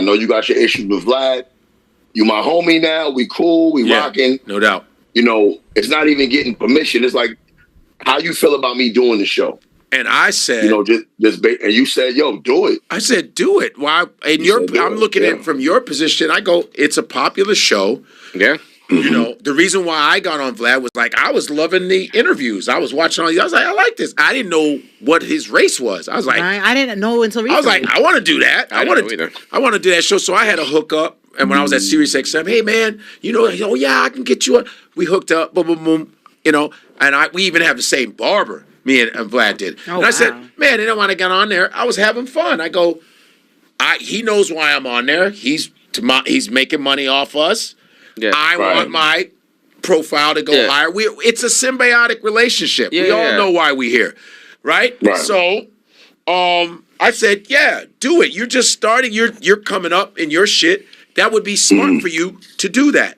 know you got your issues with Vlad. You my homie now. We cool. We rocking. No doubt. You know, it's not even getting permission. It's like, how you feel about me doing the show? And I said, you know, and you said, yo, do it. I said, do it. Why? And I'm looking at it from your position. I go, it's a popular show. Yeah. You know, the reason why I got on Vlad was like, I was loving the interviews. I was watching all these. I was like, I like this. I didn't know what his race was. I was like, I didn't know until recently. I was like, I want to do that. I want to do that show. So I had a hookup. And when I was at Sirius XM, hey man, you know, oh yeah, I can get you. We hooked up. Boom, boom, boom. You know, and we even have the same barber. Me and Vlad did. And I said, man, and when I got on there, I was having fun. I go, he knows why I'm on there. He's making money off us. Yeah, I want my profile to go higher. It's a symbiotic relationship. We all know why we're here, right? So, I said, yeah, do it. You're just starting. You're coming up in your shit. That would be smart for you to do that.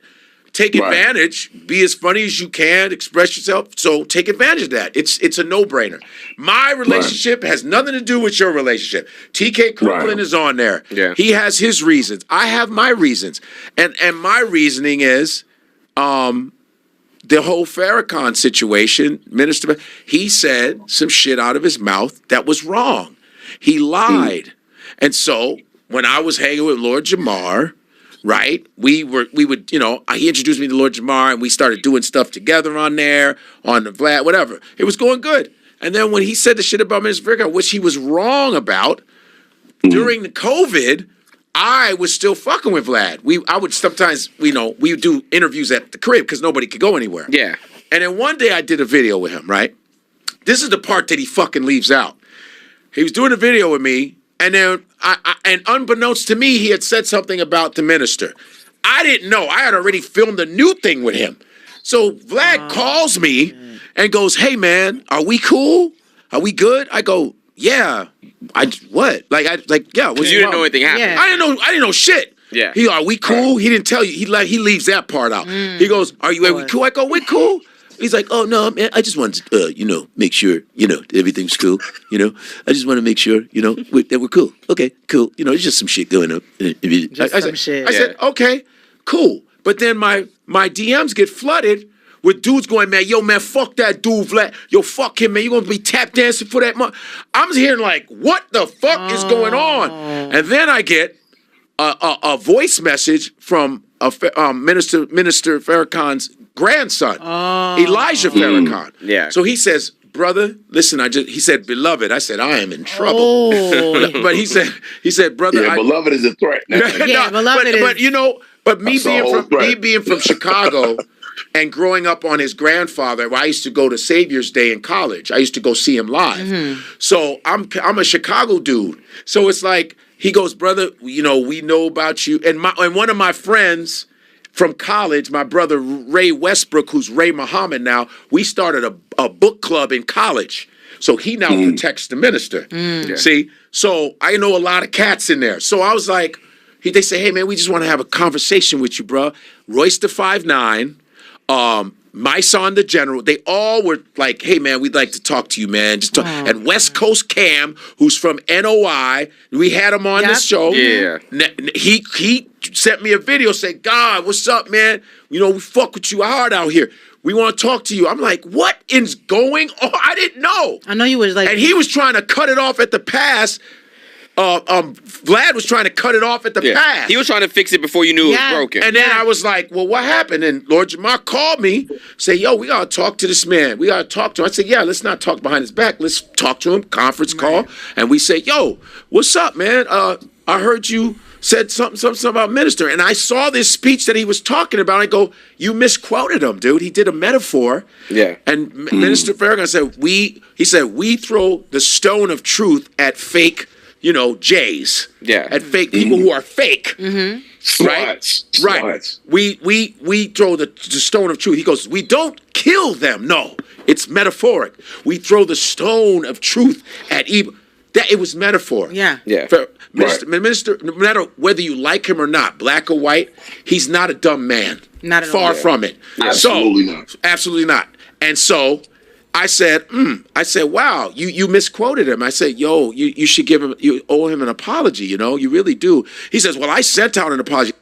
Take advantage. Be as funny as you can. Express yourself. So take advantage of that. It's a no-brainer. My relationship has nothing to do with your relationship. TK Kirkland is on there. Yeah. He has his reasons. I have my reasons. And my reasoning is the whole Farrakhan situation, he said some shit out of his mouth that was wrong. He lied. And so when I was hanging with Lord Jamar, right, we would, you know, he introduced me to Lord Jamar and we started doing stuff together on there, on the Vlad, whatever. It was going good. And then when he said the shit about Minister Farrakhan, which he was wrong about, during the COVID, I was still fucking with Vlad. I would sometimes, we would do interviews at the crib because nobody could go anywhere. Yeah. And then one day I did a video with him, right? This is the part that he fucking leaves out. He was doing a video with me, and then, and unbeknownst to me, he had said something about the minister. I didn't know. I had already filmed a new thing with him. So Vlad calls me and goes, hey, man, are we cool? Are we good? I go, yeah. What? Yeah. Because you didn't know anything happened. Yeah. I didn't know shit. Yeah. Are we cool? He didn't tell you. He leaves that part out. He goes, are we cool? I go, we're cool. He's like, oh, no, man, I just wanted to, make sure, everything's cool. I just want to make sure, that we're cool. Okay, cool. There's just some shit going up. I said, okay, cool. But then my DMs get flooded with dudes going, man, yo, man, fuck that dude, Vlad. Yo, fuck him, man. You're going to be tap dancing for that month. I'm hearing like, what the fuck is going on? And then I get a voice message from Minister Farrakhan's grandson, Elijah Farrakhan. Yeah. So he says, brother, listen, he said, beloved. I said, I am in trouble. But he said, brother. Yeah, beloved is a threat. Beloved is. But me being from Chicago and growing up on his grandfather, I used to go to Savior's Day in college. I used to go see him live. Mm-hmm. So I'm a Chicago dude. So it's like, he goes, brother, we know about you. And one of my friends from college, my brother Ray Westbrook, who's Ray Muhammad now, we started a book club in college. So he now protects the minister. See? So I know a lot of cats in there. So I was like, they say, hey, man, we just want to have a conversation with you, bro. Royce the 5'9", my son, the general, they all were like, hey, man, we'd like to talk to you, man. Just talk. And West Coast Cam, who's from NOI, we had him on this show. Yeah. He sent me a video saying, God, what's up, man? We fuck with you hard out here. We want to talk to you. I'm like, what is going on? I didn't know. I know you was like... And he was trying to cut it off at the pass. Vlad was trying to cut it off at the pass. He was trying to fix it before you knew it was broken. And then I was like, well, what happened? And Lord Jamar called me, say, yo, we got to talk to this man. We got to talk to him. I said, yeah, let's not talk behind his back. Let's talk to him, conference call. And we say, yo, what's up, man? I heard you said something about minister. And I saw this speech that he was talking about. I go, you misquoted him, dude. He did a metaphor. Yeah. And Minister Farrakhan said, we throw the stone of truth at fake Jays. Yeah. At fake people who are fake. Mm-hmm. Right? Smarts. Right. We throw the stone of truth. He goes, we don't kill them. No, it's metaphoric. We throw the stone of truth at evil. That it was metaphor. Yeah. Yeah. Minister, no matter whether you like him or not, black or white, he's not a dumb man. Not at all. Far from it. Yeah. Absolutely not. Absolutely not. And so I said, wow, you misquoted him. I said, yo, you should you owe him an apology, you really do. He says, well, I sent out an apology.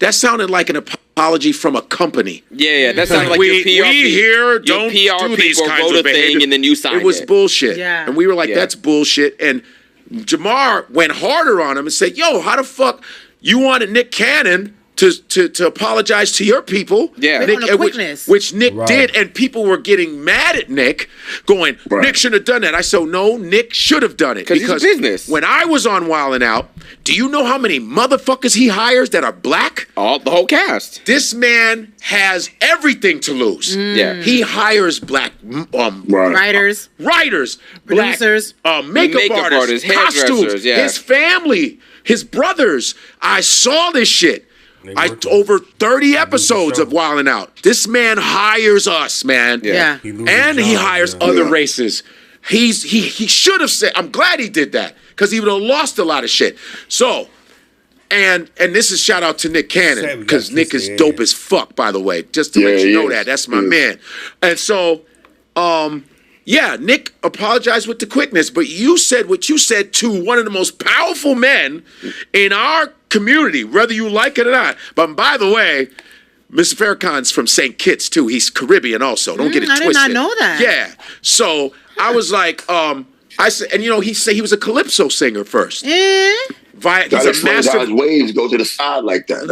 That sounded like an apology from a company. Yeah, that sounded like your PR. We here don't PR do these kinds wrote of a thing and then you signed it. It was bullshit. Yeah. And we were like, that's bullshit. And Jamar went harder on him and said, yo, how the fuck you wanted Nick Cannon to apologize to your people, which Nick did, and people were getting mad at Nick, going, Nick shouldn't have done that. I said, no, Nick should have done it because it's business. When I was on Wild 'N Out, do you know how many motherfuckers he hires that are black? The whole cast. This man has everything to lose. Yeah, he hires black writers, producers, makeup artists, costumes, his family, his brothers. I saw this shit. Over 30 episodes of Wild 'N Out. This man hires us, man. Yeah. And he hires other races. He should have said, I'm glad he did that, because he would have lost a lot of shit. So, and this is shout out to Nick Cannon, because Nick is dope as fuck, by the way. Just to let you know that. That's my man. And so, Nick apologized with the quickness, but you said what you said to one of the most powerful men in our community, whether you like it or not. But by the way, Mr. Farrakhan's from St. Kitts too. He's Caribbean also. Don't get it twisted. I did not know that. Yeah. So I was like, I said, and he said he was a calypso singer first. Eh? He's a master. His waves go to the side like that.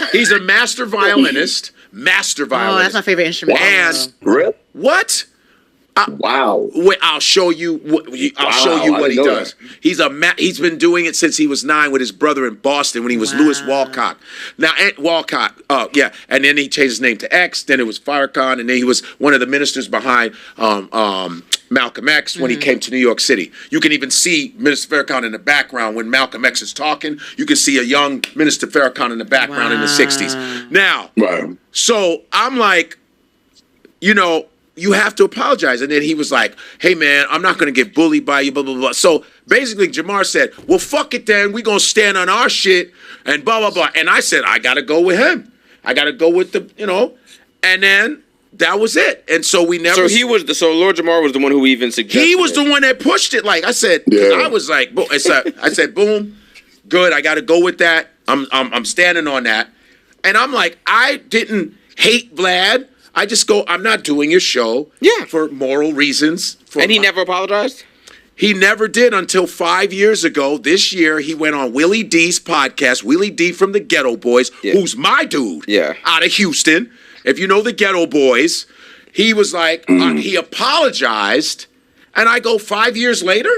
Right. He's a master violinist. Oh, that's my favorite instrument. And really? What? Wow. Wait, I'll show you what he does. That. He's been doing it since he was 9 with his brother in Boston when he was Louis Walcott. Now, and then he changed his name to X. Then it was Farrakhan, and then he was one of the ministers behind Malcolm X when he came to New York City. You can even see Minister Farrakhan in the background when Malcolm X is talking. You can see a young Minister Farrakhan in the background in the 60s. Now, so I'm like, you have to apologize. And then he was like, hey, man, I'm not going to get bullied by you, blah, blah, blah. So basically, Jamar said, well, fuck it then. We're going to stand on our shit and blah, blah, blah. And I said, I got to go with him. I got to go with and then that was it. And so we never. So Lord Jamar was the one who even suggested He was the one that pushed it. Like I said, I was like, I said, boom, good. I got to go with that. I'm standing on that. And I'm like, I didn't hate Vlad. I just go, I'm not doing your show for moral reasons. And he never apologized? He never did until 5 years ago. This year, he went on Willie D's podcast, Willie D from the Ghetto Boys, who's my dude out of Houston. If you know the Ghetto Boys, he was like, he apologized. And I go, 5 years later?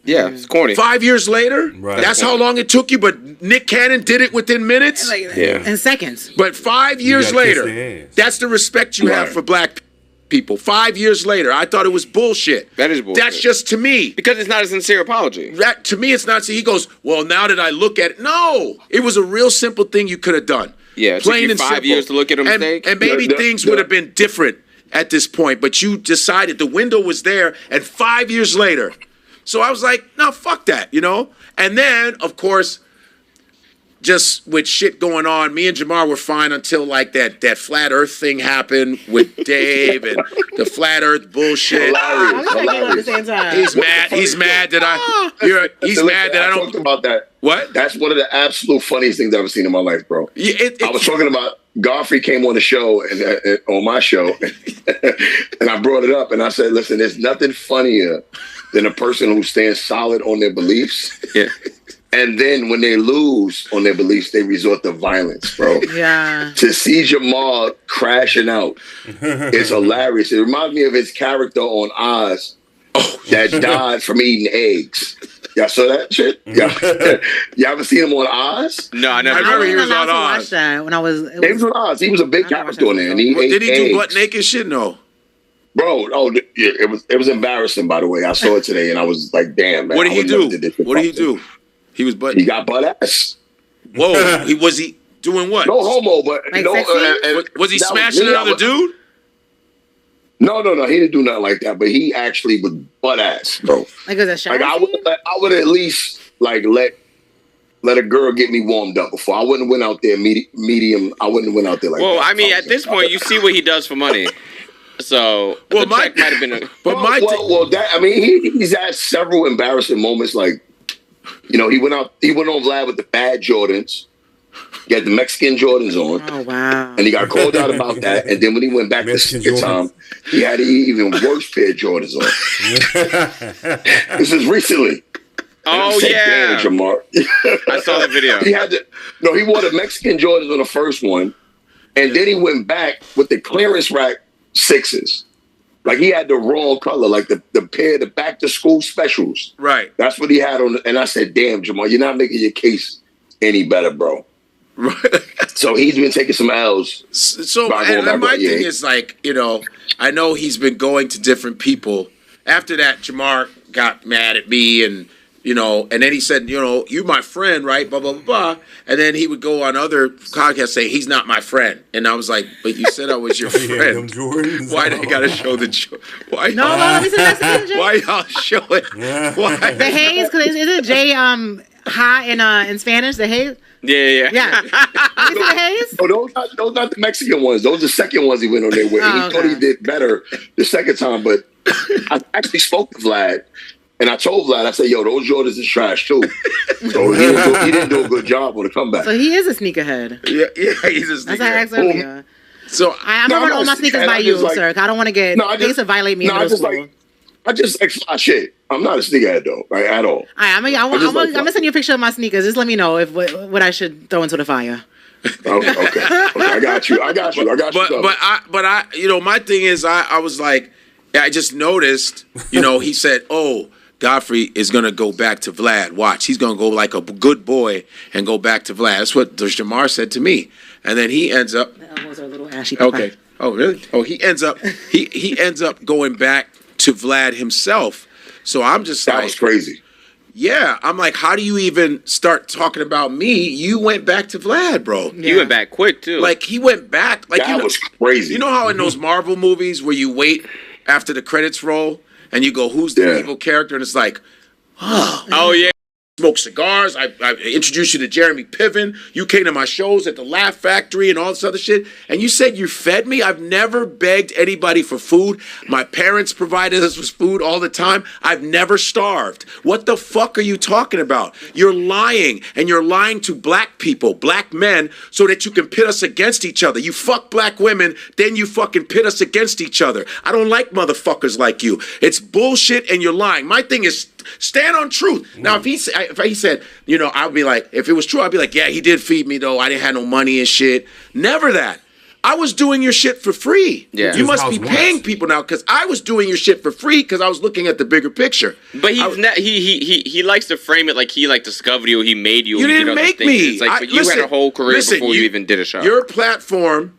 Yeah, it's corny. 5 years later? Right. That's how long it took you, but Nick Cannon did it within minutes? In seconds. But 5 years later, that's the respect you have for black people. 5 years later, I thought it was bullshit. That is bullshit. That's just to me. Because it's not a sincere apology. To me, it's not. So he goes, well, now that I look at it, no. It was a real simple thing you could have done. Yeah, it plain took you and 5 simple. years to look at a mistake. And maybe things would have been different at this point, but you decided the window was there, and 5 years later. So I was like, no, fuck that, And then, of course, just with shit going on, me and Jamar were fine until like that flat Earth thing happened with Dave and the flat Earth bullshit. He's mad that I don't talk about that. What? That's one of the absolute funniest things I've ever seen in my life, bro. I was talking about Godfrey came on the show and on my show, and I brought it up and I said, listen, there's nothing funnier than a person who stands solid on their beliefs. Yeah. And then when they lose on their beliefs, they resort to violence, bro. Yeah. To see Jamal crashing out is hilarious. It reminds me of his character on Oz that died from eating eggs. Y'all saw that shit? You ever seen him on Oz? No, I never. I remember he was on Oz. When I was, he was on Oz. He was a big character on there. And did he do butt naked shit? No. Bro, it was embarrassing, by the way. I saw it today and I was like, damn, man. What did he do? He was butt. He got butt ass. Whoa. Was he doing what? No homo, but was he smashing another dude? No. He didn't do nothing like that, but he actually was butt ass, bro. Like was a shower? Like I would at least like let a girl get me warmed up before. I wouldn't have went out there medium. I wouldn't have went out there like that. Well, I mean, at this point, you see what he does for money. So well, the check might have been. He's had several embarrassing moments. Like, he went on Vlad with the bad Jordans. He had the Mexican Jordans on. Oh, wow. And he got called out about that. And then when he went back the second time, he had an even worse pair of Jordans on. This is recently. Oh, yeah. Damn, Jamar. I saw that video. He wore the Mexican Jordans on the first one. And then he went back with the clearance rack 6s. Like, he had the wrong color, like the pair, the back to school specials. Right. That's what he had on. And I said, damn, Jamar, you're not making your case any better, bro. Right. So he's been taking some L's. So and my thing is, like, I know he's been going to different people. After that, Jamar got mad at me and then he said, you my friend, right? Blah, blah, blah, blah. And then he would go on other podcasts saying, he's not my friend. And I was like, but you said I was your friend. Why they got to show the why? No, let me see the Jay. Why y'all show it? Why? The haze, because is it Jay ha in Spanish? The haze? Yeah. You see the haze? Oh, those not the Mexican ones. Those are the second ones he went on there with. He thought he did better the second time, but I actually spoke to Vlad. And I told Vlad, I said, yo, those Jordans is trash, too. So he didn't do a good job on the comeback. So he is a sneakerhead. Yeah, he's a sneakerhead. That's how I asked earlier. So I'm going to run all my sneakers by you, sir. I don't want to get... They used to violate me in middle school. I just fly shit. I'm not a sneakerhead, though, like, at all. I'm going to send you a picture of my sneakers. Just let me know what I should throw into the fire. Okay. I got you. But my thing is, I was like, I just noticed, he said, oh, Godfrey is going to go back to Vlad. Watch, he's going to go like a good boy and go back to Vlad. That's what Jamar said to me. And then he ends up... The elbows are a little ashy. Okay. Oh, really? Oh, he ends up going back to Vlad himself. So I'm just that was crazy. Yeah, I'm like, how do you even start talking about me? You went back to Vlad, bro. Yeah. You went back quick, too. Like, he went back. Like, that was crazy. You know how in those Marvel movies where you wait after the credits roll and you go, who's the evil character? And it's like, oh yeah. Smoke cigars. I introduced you to Jeremy Piven. You came to my shows at the Laugh Factory and all this other shit. And you said you fed me. I've never begged anybody for food. My parents provided us with food all the time. I've never starved. What the fuck are you talking about? You're lying, and you're lying to black people, black men, so that you can pit us against each other. You fuck black women, then you fucking pit us against each other. I don't like motherfuckers like you. It's bullshit, and you're lying. My thing is, stand on truth. Now, if he said, I'd be like, if it was true, I'd be like, yeah, he did feed me, though. I didn't have no money and shit. Never that. I was doing your shit for free. Yeah. You must be paying people now, because I was doing your shit for free because I was looking at the bigger picture. But he likes to frame it like he discovered you, he made you. You didn't make me. It's like, but you had a whole career before you even did a show. Your platform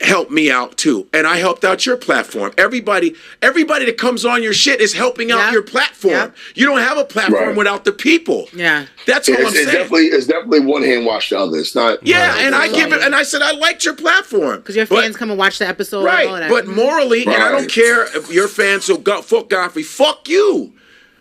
helped me out too, and I helped out your platform. Everybody that comes on your shit is helping out your platform. Yeah. You don't have a platform without the people. Yeah, that's all I'm saying. It's definitely one hand wash the other. It's not. Yeah, and I give it, and I said I liked your platform because your fans come and watch the episode, right? And all that. But morally, and I don't care if your fans. So fuck Godfrey, fuck you.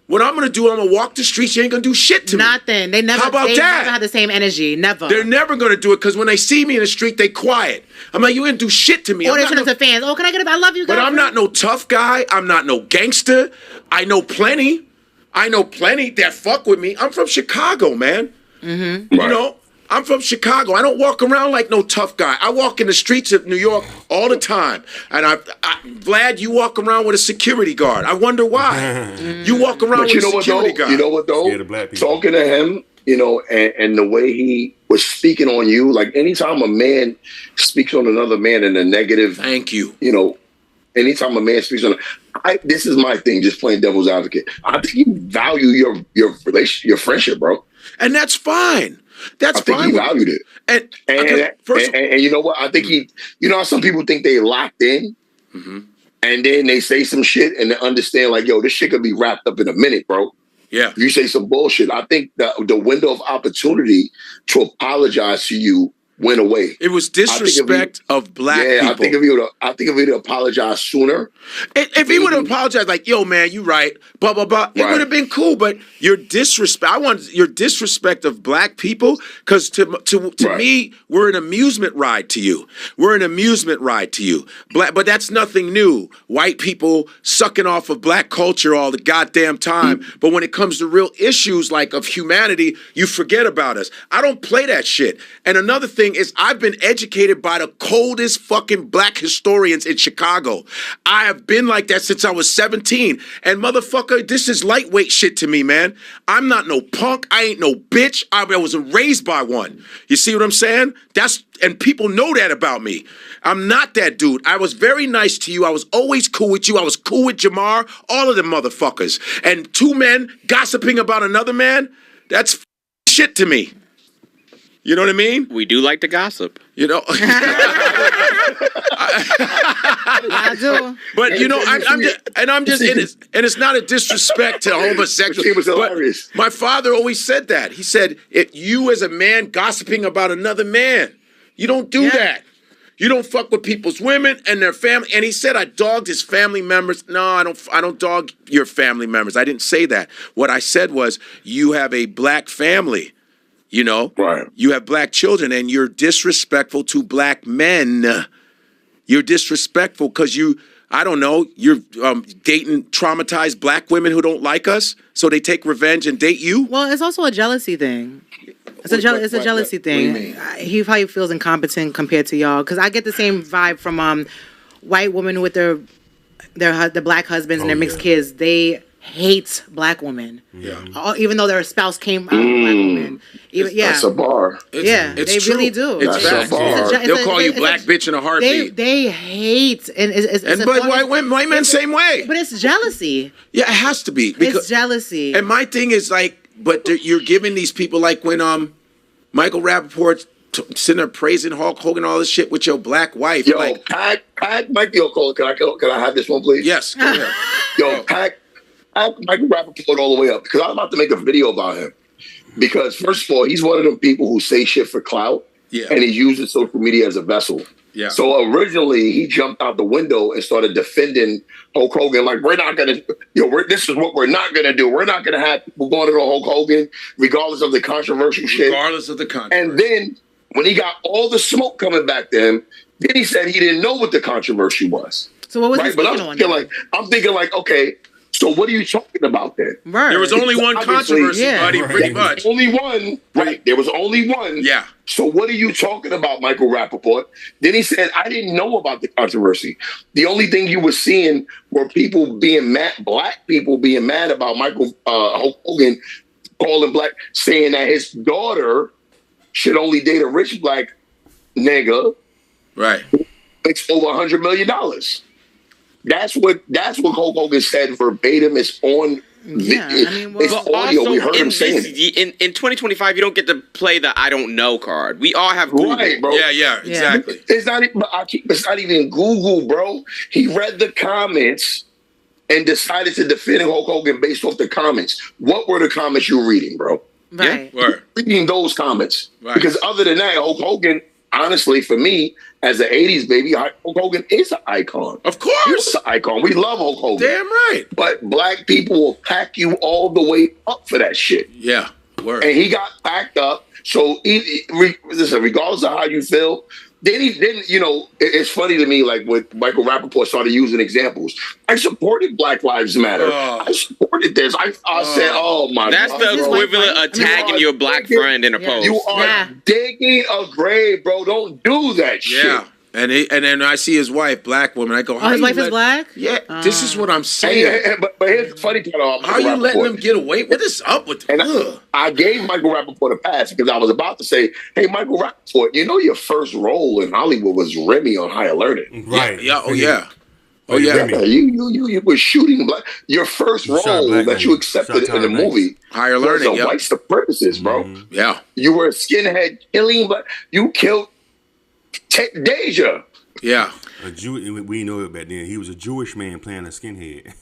What I'm gonna do, I'm gonna walk the streets. You ain't gonna do shit to me. Nothing. They never. How about they that? Never have the same energy. Never. They're never gonna do it because when they see me in the street, they quiet. I'm like, you ain't do shit to me. Or they turn to fans. Oh, can I get it? I love you guys. But I'm not no tough guy. I'm not no gangster. I know plenty that fuck with me. I'm from Chicago, man. Mm-hmm. Right. I'm from Chicago. I don't walk around like no tough guy. I walk in the streets of New York all the time. And Vlad, you walk around with a security guard. I wonder why. You walk around with a security guard. You know what, though? Talking to him, and the way he was speaking on you, like anytime a man speaks on another man in a negative... Thank you. Anytime a man speaks on... this is my thing, just playing devil's advocate. I think you value your relationship, your friendship, bro. And that's fine. That's fine. I think he valued it. And you know what? I think how some people think they locked in, and then they say some shit and they understand like, yo, this shit could be wrapped up in a minute, bro. Yeah. If you say some bullshit, I think the window of opportunity to apologize to you went away. It was disrespect of black people. I think if he would have apologized sooner. If he would have apologized, like, yo, man, you right, blah, blah, blah, it would have been cool. But your disrespect, I want your disrespect of black people, because to me, we're an amusement ride to you. We're an amusement ride to you. But that's nothing new. White people sucking off of black culture all the goddamn time. But when it comes to real issues like of humanity, you forget about us. I don't play that shit. And another thing is, I've been educated by the coldest fucking black historians in Chicago. I have been like that since I was 17. And motherfucker, this is lightweight shit to me, man. I'm not no punk. I ain't no bitch. I wasn't raised by one. You see what I'm saying? And people know that about me. I'm not that dude. I was very nice to you. I was always cool with you. I was cool with Jamar, all of them motherfuckers. And two men gossiping about another man, that's shit to me. You know what I mean? We do like to gossip. You know? I do. But, you know, I'm just, and it's not a disrespect to homosexuals. It was hilarious. My father always said that. He said, if you as a man gossiping about another man, you don't do that. You don't fuck with people's women and their family. And he said I dogged his family members. No, I don't dog your family members. I didn't say that. What I said was, you have a black family. You know, you have black children, and you're disrespectful to black men. You're disrespectful because you're dating traumatized black women who don't like us, so they take revenge and date you. Well, it's also a jealousy thing. It's a jealousy thing. He probably feels incompetent compared to y'all, because I get the same vibe from white women with their black husbands and their mixed kids. They hate black women. Yeah. Even though their spouse came out of black women. That's a bar. It's really do. It's a bar. They'll call you black bitch in a heartbeat. They hate, but white men same way. But it's jealousy. Yeah, it has to be. It's jealousy. And my thing is like, but you're giving these people, like when Michael Rappaport sitting there praising Hulk Hogan, all this shit with your black wife. Yo, like, Mike, can I have this one, please? Yes. Go ahead. Yo, Pac Michael Rappaport all the way up, because I'm about to make a video about him. Because first of all, he's one of them people who say shit for clout, and he uses social media as a vessel. Yeah. So originally, he jumped out the window and started defending Hulk Hogan, like, we're not gonna, this is what we're not gonna do. We're not gonna have people going to Hulk Hogan, regardless of the controversial shit. Regardless of the controversy. And then when he got all the smoke coming back to him, then he said he didn't know what the controversy was. So what was he speaking on? I'm thinking like, okay. So what are you talking about then? Right. There was only one controversy, buddy, pretty much. Only one. Right. There was only one. Yeah. So what are you talking about, Michael Rappaport? Then he said, I didn't know about the controversy. The only thing you were seeing were people being mad, black people being mad about Hulk Hogan calling black, saying that his daughter should only date a rich black nigga. Right. Who makes over $100 million. That's what Hulk Hogan said verbatim. It's on. It's audio. We heard him saying it. In 2025, you don't get to play the "I don't know" card. We all have Google. Right, bro. Yeah, exactly. It's not even Google, bro. He read the comments and decided to defend Hulk Hogan based off the comments. What were the comments you were reading, bro? Right. Yeah, reading those comments. Right. Because other than that, Hulk Hogan, honestly, for me, as an 80s baby, Hulk Hogan is an icon. Of course. He's an icon. We love Hulk Hogan. Damn right. But black people will pack you all the way up for that shit. Yeah. Word. And he got packed up. So, listen, regardless of how you feel, then it's funny to me, like when Michael Rappaport started using examples. I supported Black Lives Matter. I supported this. I said, oh my God. That's the equivalent of tagging your black friend in a post. You are digging a grave, bro. Don't do that shit. Yeah. And then I see his wife, black woman. I go, his wife is black? Yeah, this is what I'm saying. But here's the funny part. How are you letting them get away? What is up with them? And I gave Michael Rappaport a pass because I was about to say, hey, Michael Rappaport, your first role in Hollywood was Remy on High Alert. Right. Yeah. Oh, yeah. Oh, yeah. You were shooting black. Your first role that you accepted in the movie Higher Learning, was white supremacist, bro. Mm-hmm. Yeah. You were a skinhead killing black. You killed Deja. Yeah. We know it back then. He was a Jewish man playing a skinhead.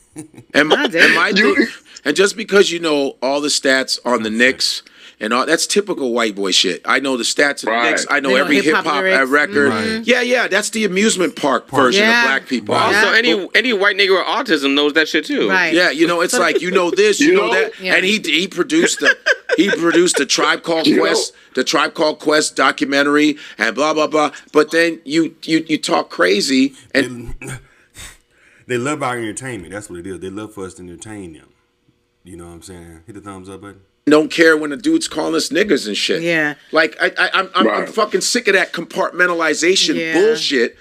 And just because you know all the stats on the Knicks and all that's typical white boy shit. I know the stats of the Knicks. I know They know every hip hip-hop hop lyrics. record. Right. Yeah, that's the amusement park version of Yeah. black people. Right. Also, Yeah. any white nigga with autism knows that shit too. Right. Yeah, it's like this, you know that, Yeah. and he produced the Tribe Called You know? Quest, the Tribe Called Quest documentary, and blah blah blah. But then you talk crazy, and They love our entertainment. That's what it is. They love for us to entertain them. You know what I'm saying? Hit the thumbs up button. don't care when the dude's calling us niggas and shit. Yeah. Like I'm fucking sick of that compartmentalization bullshit.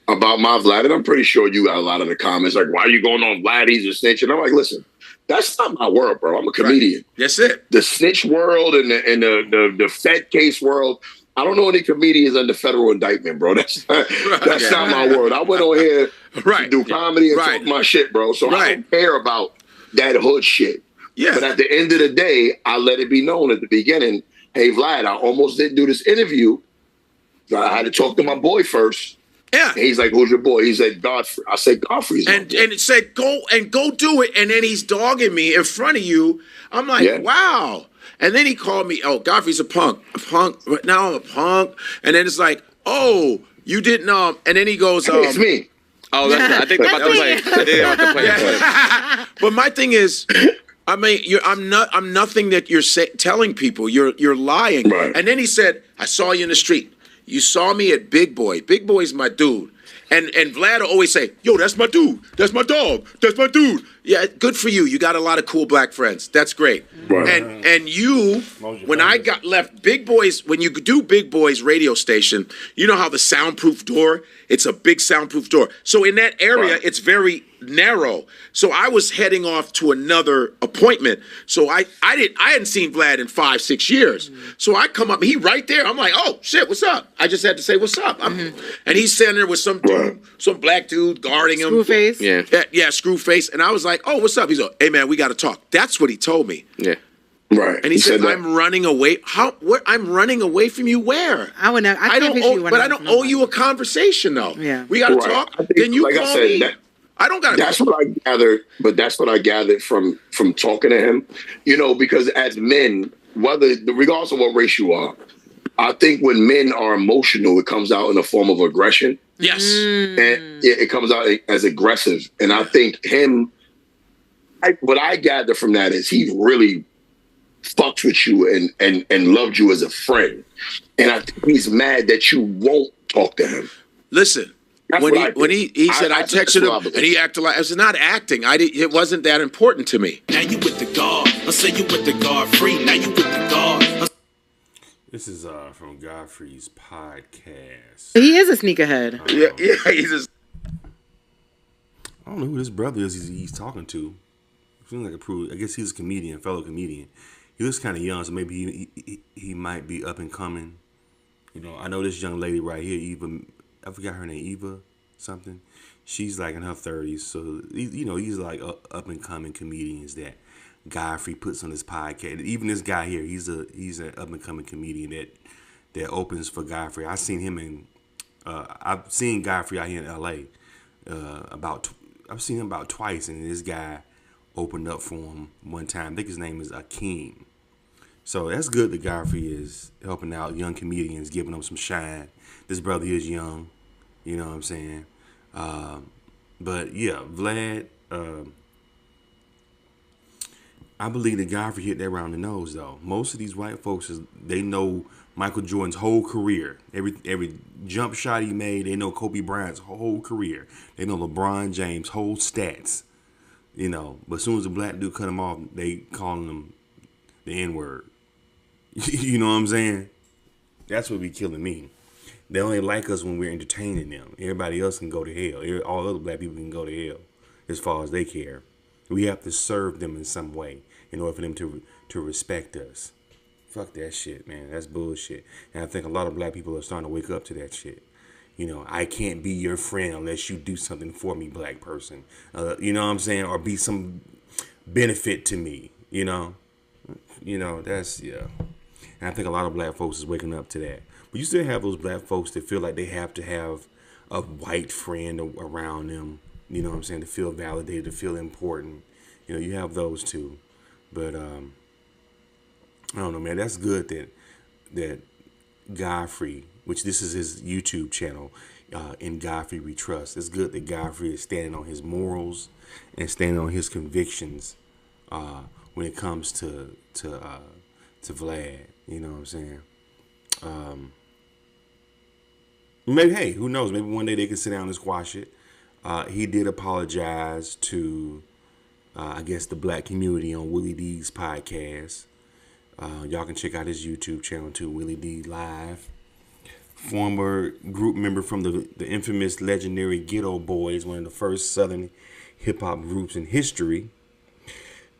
About my Vlad, and I'm pretty sure you got a lot of the comments like, "Why are you going on Vlad? He's a snitch." And I'm like, listen, that's not my world, bro. I'm a comedian. Right. That's it. The snitch world and the Fed case world. I don't know any comedians under federal indictment, bro. That's not my world. I went on here to do comedy and talk my shit, bro. So I don't care about that hood shit. Yeah. But at the end of the day, I let it be known at the beginning, hey, Vlad, I almost didn't do this interview. I had to talk to my boy first. Yeah. And he's like, who's your boy? He said, Godfrey. I said, Godfrey's my boy. And it said, go do it. And then he's dogging me in front of you. I'm like, wow. And then he called me, oh, Godfrey's a punk. Now I'm a punk. And then it's like, oh, you didn't, and then he goes, it's me. Oh, I think they're about to play. I think they're about to play. But my thing is, I mean, I'm nothing that you're telling people. You're lying. Right. And then he said, I saw you in the street. You saw me at Big Boy. Big Boy's my dude. And Vlad will always say, yo, that's my dude. That's my dog. That's my dude. Yeah, good for you. You got a lot of cool black friends. That's great. Right. And you, when I got left Big Boy's, when you do Big Boy's radio station, you know how the soundproof door, it's a big soundproof door. So in that area, it's very narrow. So I was heading off to another appointment. So I hadn't seen Vlad in 5-6 years. So I come up, he right there. I'm like, oh shit, what's up? I just had to say what's up. And he's standing there with some dude, some black dude guarding him. Screwface. Yeah. Screwface. And I was like, oh, what's up? He's like, hey man, we got to talk. That's what he told me. Yeah. Right. And he said I'm running away. I'm running away from you where? I would never. I don't owe you a conversation though. Yeah. We got to talk. Then you call me. I don't got to. That's what I gathered, but that's what I gathered from talking to him. Because as men, regardless of what race you are, I think when men are emotional, it comes out in a form of aggression. Yes. And it comes out as aggressive. And I think what I gather from that is he really fucked with you and loved you as a friend. And I think he's mad that you won't talk to him. Listen. When he said I texted him and he acted like, it was not acting. It wasn't that important to me. Now you with the guard. Let's say you with the guard free. Now you with the guard. This is from Godfrey's podcast. He is a sneakerhead. Yeah, he's just. I don't know who this brother is he's talking to. Feeling like I guess he's a comedian, fellow comedian. He looks kind of young, so maybe he might be up and coming. I know this young lady right here, Eva. I forgot her name, Eva something. She's like in her 30s, so he's like up and coming comedians that Godfrey puts on his podcast. Even this guy here, he's an up and coming comedian that opens for Godfrey. I've seen him I've seen Godfrey out here in L.A. I've seen him about twice, and this guy opened up for him one time. I think his name is Akeem. So that's good that Godfrey is helping out young comedians, giving them some shine. This brother is young, you know what I'm saying? But yeah, Vlad, I believe that Godfrey hit that round the nose though. Most of these white folks, they know Michael Jordan's whole career. Every jump shot he made, they know Kobe Bryant's whole career. They know LeBron James' whole stats. But as soon as the black dude cut him off, they calling him the N-word. You know what I'm saying? That's what be killing me. They only like us when we're entertaining them. Everybody else can go to hell. All other black people can go to hell as far as they care. We have to serve them in some way in order for them to respect us. Fuck that shit, man. That's bullshit. And I think a lot of black people are starting to wake up to that shit. I can't be your friend unless you do something for me, black person. You know what I'm saying? Or be some benefit to me, that's, yeah. And I think a lot of black folks is waking up to that. But you still have those black folks that feel like they have to have a white friend around them, you know what I'm saying, to feel validated, to feel important. You have those too. But I don't know, man. That's good that Godfrey, which this is his YouTube channel, in Godfrey We Trust. It's good that Godfrey is standing on his morals and standing on his convictions when it comes to Vlad. You know what I'm saying? Maybe, hey, who knows? Maybe one day they can sit down and squash it. He did apologize to, I guess, the black community on Willie D's podcast. Y'all can check out his YouTube channel too, Willie D Live. Former group member from the infamous legendary Ghetto Boys, one of the first Southern hip hop groups in history.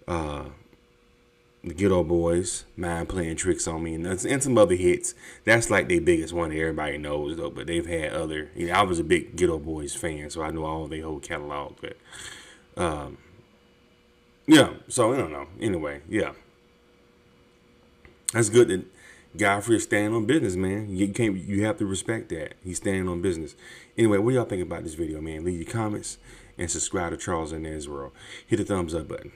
The Ghetto Boys, Mind Playing Tricks on Me, and some other hits. That's like their biggest one that everybody knows, though. But they've had other. You know, I was a big Ghetto Boys fan, so I know all their whole catalog. But yeah. So I don't know. Anyway, yeah, that's good that Godfrey is standing on business, man. You have to respect that he's standing on business. Anyway, what do y'all think about this video, man? Leave your comments and subscribe to Charles and Israel. Hit the thumbs up button.